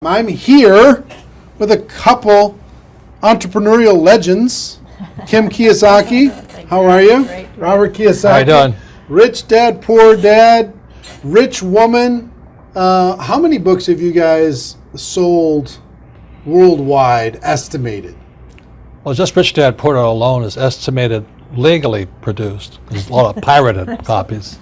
I'm here with a couple entrepreneurial legends. Kim Kiyosaki, how are you? Great. Robert Kiyosaki. How you doing? Rich Dad, Poor Dad, Rich Woman. How many books have you guys sold worldwide, estimated? Well, just Rich Dad Poor Dad alone is estimated legally produced. There's a lot of pirated copies.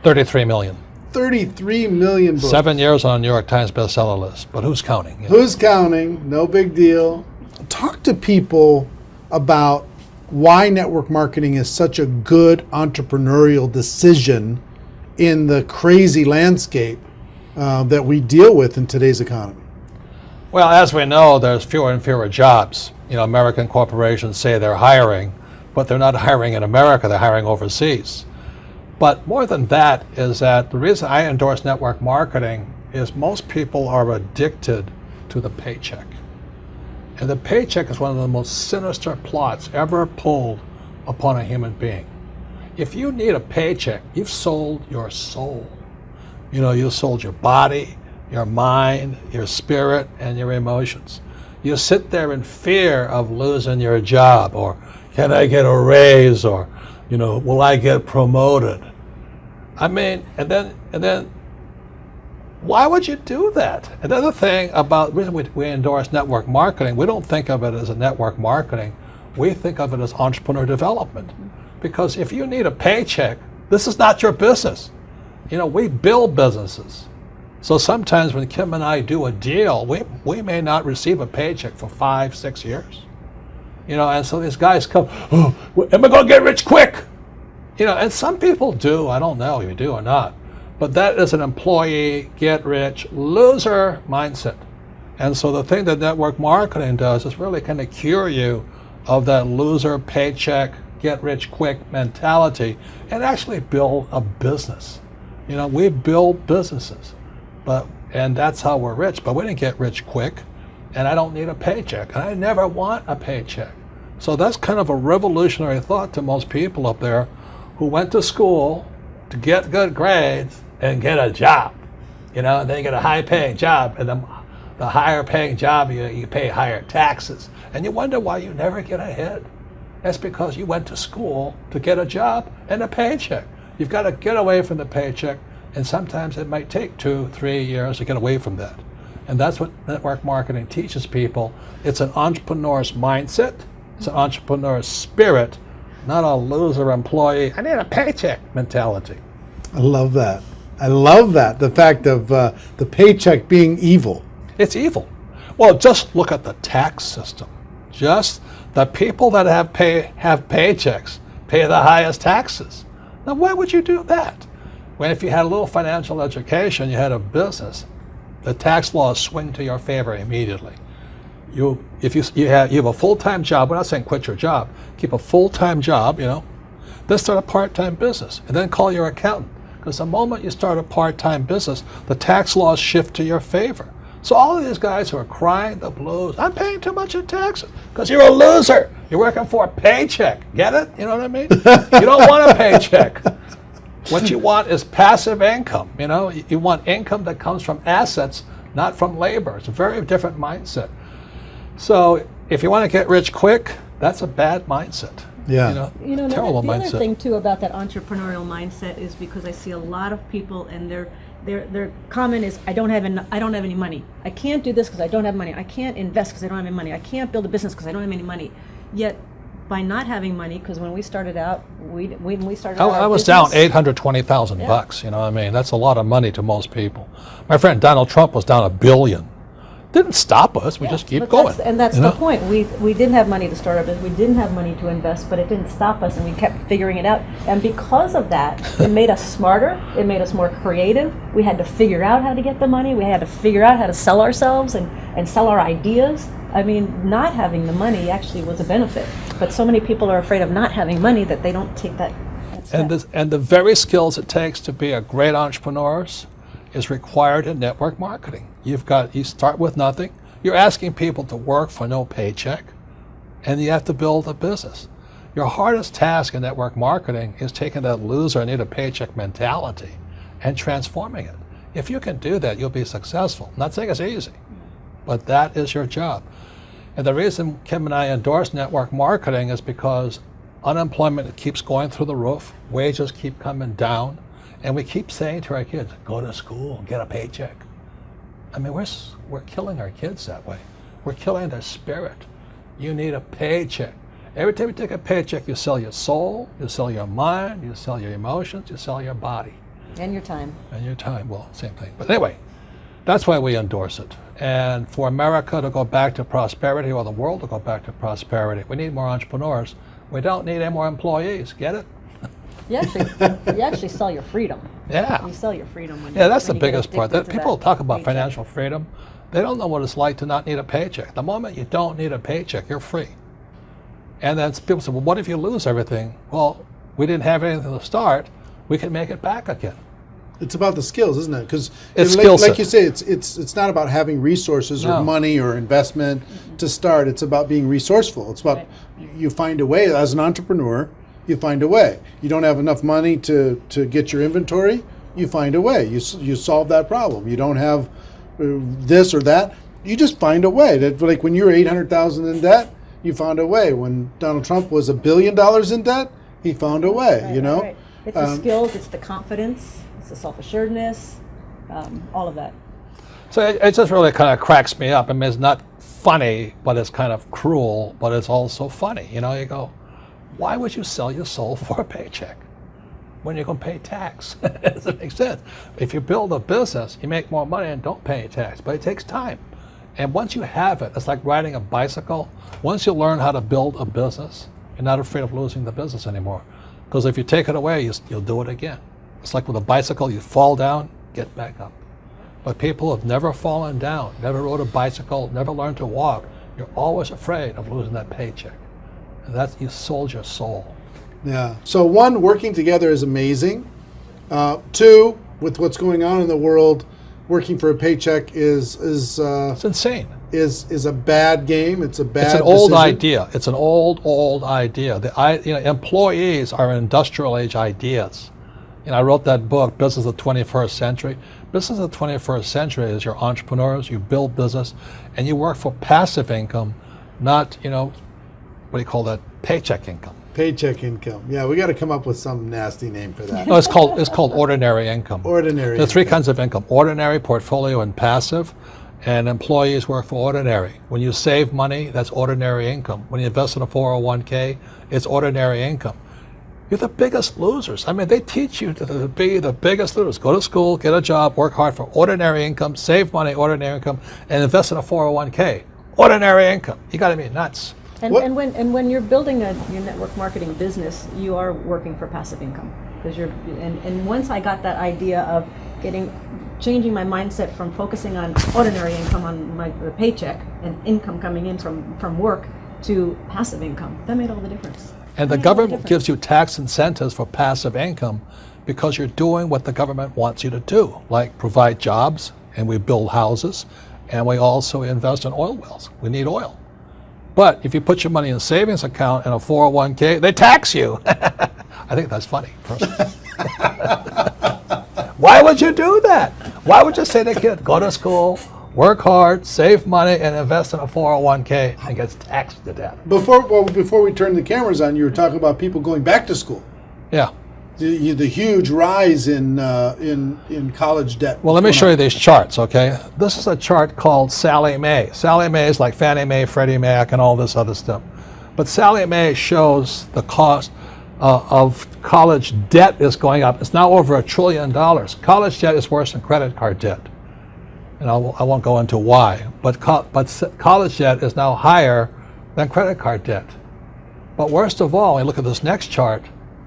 33 million. 33 million books. 7 years on a New York Times bestseller list. But who's counting? You know? Who's counting? No big deal. Talk to people about why network marketing is such a good entrepreneurial decision in the crazy landscape that we deal with in today's economy. Well, as we know, there's fewer and fewer jobs. You know, American corporations say they're hiring, but they're not hiring in America, they're hiring overseas. But more than that is that the reason I endorse network marketing is most people are addicted to the paycheck. And the paycheck is one of the most sinister plots ever pulled upon a human being. If you need a paycheck, you've sold your soul. You know, you sold your body, your mind, your spirit, and your emotions. You sit there in fear of losing your job, or can I get a raise, or, you know, will I get promoted? I mean, and then why would you do that? Another thing about the reason we endorse network marketing, we don't think of it as a network marketing, we think of it as entrepreneur development. Because if you need a paycheck, this is not your business. You know, we build businesses. So sometimes when Kim and I do a deal, we may not receive a paycheck for 5-6 years. You know, and so these guys come, oh, am I going to get rich quick? You know, and some people do, I don't know if you do or not. But that is an employee, get rich, loser mindset. And so the thing that network marketing does is really kind of cure you of that loser paycheck, get rich quick mentality and actually build a business. You know, we build businesses, and that's how we're rich, but we didn't get rich quick, and I don't need a paycheck, and I never want a paycheck. So that's kind of a revolutionary thought to most people up there who went to school to get good grades and get a job. You know, and then you get a high-paying job, and the higher-paying job, you pay higher taxes, and you wonder why you never get ahead. That's because you went to school to get a job and a paycheck. You've got to get away from the paycheck, and sometimes it might take 2-3 years to get away from that. And that's what network marketing teaches people. It's an entrepreneur's mindset, it's an entrepreneur's spirit, not a loser employee, I need a paycheck mentality. I love that. I love that, the fact of the paycheck being evil. It's evil. Well, just look at the tax system. Just the people that have paychecks pay the highest taxes. Now, why would you do that? When if you had a little financial education, you had a business, the tax laws swing to your favor immediately. If you have a full-time job, we're not saying quit your job, keep a full-time job, you know, then start a part-time business, and then call your accountant. Because the moment you start a part-time business, the tax laws shift to your favor. So all of these guys who are crying the blues, I'm paying too much in taxes, because you're a loser. You're working for a paycheck. Get it? You know what I mean? You don't want a paycheck. What you want is passive income. You know, you want income that comes from assets, not from labor. It's a very different mindset. So if you want to get rich quick, that's a bad mindset. Yeah. You know, terrible the mindset. other thing too about that entrepreneurial mindset is because I see a lot of people and their comment is, I don't have any money. I can't do this because I don't have money. I can't invest because I don't have any money. I can't build a business because I don't have any money. Yet, by not having money, because when we started out, I was down $820,000 You know what I mean? That's a lot of money to most people. My friend Donald Trump was down $1 billion. Didn't stop us. We just keep going. That's the point. We didn't have money to start our business. We didn't have money to invest, but it didn't stop us, and we kept figuring it out. And because of that, it made us smarter. It made us more creative. We had to figure out how to get the money. We had to figure out how to sell ourselves and sell our ideas. I mean, not having the money actually was a benefit. But so many people are afraid of not having money that they don't take that step. And the very skills it takes to be a great entrepreneur is required in network marketing. You start with nothing. You're asking people to work for no paycheck, and you have to build a business. Your hardest task in network marketing is taking that loser need a paycheck mentality and transforming it. If you can do that, you'll be successful. I'm not saying it's easy, but that is your job. And the reason Kim and I endorse network marketing is because unemployment keeps going through the roof, wages keep coming down, and we keep saying to our kids, go to school, get a paycheck. I mean, we're killing our kids that way. We're killing their spirit. You need a paycheck. Every time you take a paycheck, you sell your soul, you sell your mind, you sell your emotions, you sell your body. And your time. And your time, well, same thing. But anyway, that's why we endorse it. And for America to go back to prosperity, or the world to go back to prosperity, we need more entrepreneurs. We don't need any more employees. Get it? You actually sell your freedom. Yeah. You sell your freedom. Yeah, that's the when you get biggest part. addicted to People that talk about paycheck. financial freedom. They don't know what it's like to not need a paycheck. The moment you don't need a paycheck, you're free. And then people say, well, what if you lose everything? Well, we didn't have anything to start. We can make it back again. It's about the skills, isn't it? Because It's like, skill set. like you say, it's not about having resources or No. money or investment to start. It's about being resourceful. It's about you find a way as an entrepreneur. You find a way. You don't have enough money to get your inventory. You find a way. You solve that problem. You don't have this or that. You just find a way. That, like when you were $800,000 in debt, you found a way. When Donald Trump was $1 billion in debt, he found a way. Right, you know. right. It's the skills, it's the confidence, it's the self-assuredness, all of that. So it just really kind of cracks me up. I mean, it's not funny, but it's kind of cruel, but it's also funny. You know, you go, why would you sell your soul for a paycheck when you're going to pay tax? It doesn't make sense. If you build a business, you make more money and don't pay tax, but it takes time. And once you have it, it's like riding a bicycle. Once you learn how to build a business, you're not afraid of losing the business anymore. Because if you take it away, you'll do it again. It's like with a bicycle, you fall down, get back up. But people have never fallen down, never rode a bicycle, never learned to walk. You're always afraid of losing that paycheck. And that's, you sold your soul. Yeah. So one, working together is amazing. Two, with what's going on in the world, working for a paycheck is It's insane. is a bad game. It's a bad. It's an old decision. idea. It's an old idea. Employees are industrial age ideas. I wrote that book, Business of the 21st Century. Business of the 21st Century is your entrepreneurs, you build business, and you work for passive income, not, what do you call that, paycheck income. Paycheck income. Yeah, we got to come up with some nasty name for that. No, it's called ordinary income. Ordinary. There are three kinds of income: ordinary, portfolio, and passive. And employees work for ordinary. When you save money, that's ordinary income. When you invest in a 401k, it's ordinary income. You're the biggest losers. I mean, they teach you to be the biggest losers. Go to school, get a job, work hard for ordinary income, save money, ordinary income, and invest in a 401k. Ordinary income. You got to be nuts. And when you're building your network marketing business, you are working for passive income. Because and once I got that idea of changing my mindset from focusing on ordinary income on the paycheck and income coming in from work to passive income, that made all the difference. And the government gives you tax incentives for passive income because you're doing what the government wants you to do, like provide jobs, and we build houses, and we also invest in oil wells. We need oil. But if you put your money in a savings account and a 401k, they tax you. I think that's funny, personally. Why would you do that? Why would you say to a kid, go to school, work hard, save money, and invest in a 401k and gets taxed to death? Before we turned the cameras on, you were talking about people going back to school. Yeah. The huge rise in college debt. Well, let me show you these charts, okay? This is a chart called Sallie Mae. Sallie Mae is like Fannie Mae, Freddie Mac, and all this other stuff. But Sallie Mae shows the cost of college debt is going up. It's now over $1 trillion. College debt is worse than credit card debt. And I won't go into why. But college debt is now higher than credit card debt. But worst of all, when you look at this next chart,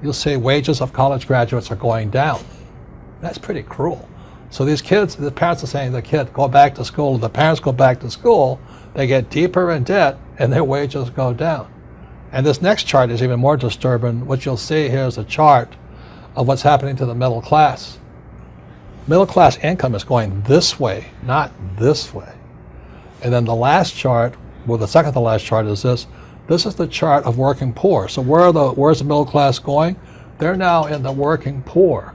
you'll see wages of college graduates are going down. That's pretty cruel. So these kids, the parents are saying to the kid, go back to school. The parents go back to school, they get deeper in debt, and their wages go down. And this next chart is even more disturbing. What you'll see here is a chart of what's happening to the middle class. Middle class income is going this way, not this way. And then the last chart, well, the second to last chart is this. This is the chart of working poor. So where's the middle class going? They're now in the working poor.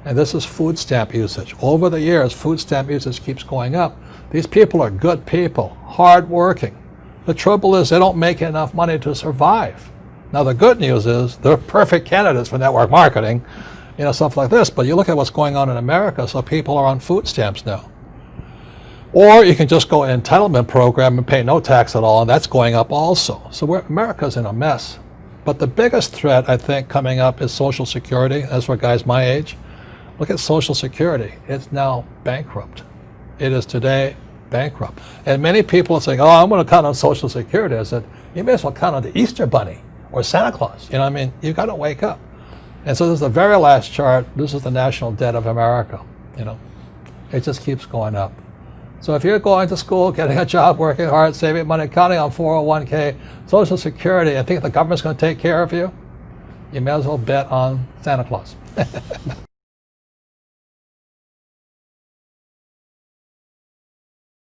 And this is food stamp usage. Over the years, food stamp usage keeps going up These people are good people, hard-working. The trouble is they don't make enough money to survive. Now the good news is they're perfect candidates for network marketing, stuff like this. But you look at what's going on in America, so people are on food stamps now. Or you can just go an entitlement program and pay no tax at all, and that's going up also. So America's in a mess. But the biggest threat, I think, coming up is Social Security. That's for guys my age. Look at Social Security. It's now bankrupt. It is today bankrupt. And many people are saying, oh, I'm going to count on Social Security. I said, you may as well count on the Easter Bunny or Santa Claus. You've got to wake up. And so this is the very last chart. This is the national debt of America. It just keeps going up. So if you're going to school, getting a job, working hard, saving money, counting on 401k, Social Security, and think the government's going to take care of you, you may as well bet on Santa Claus.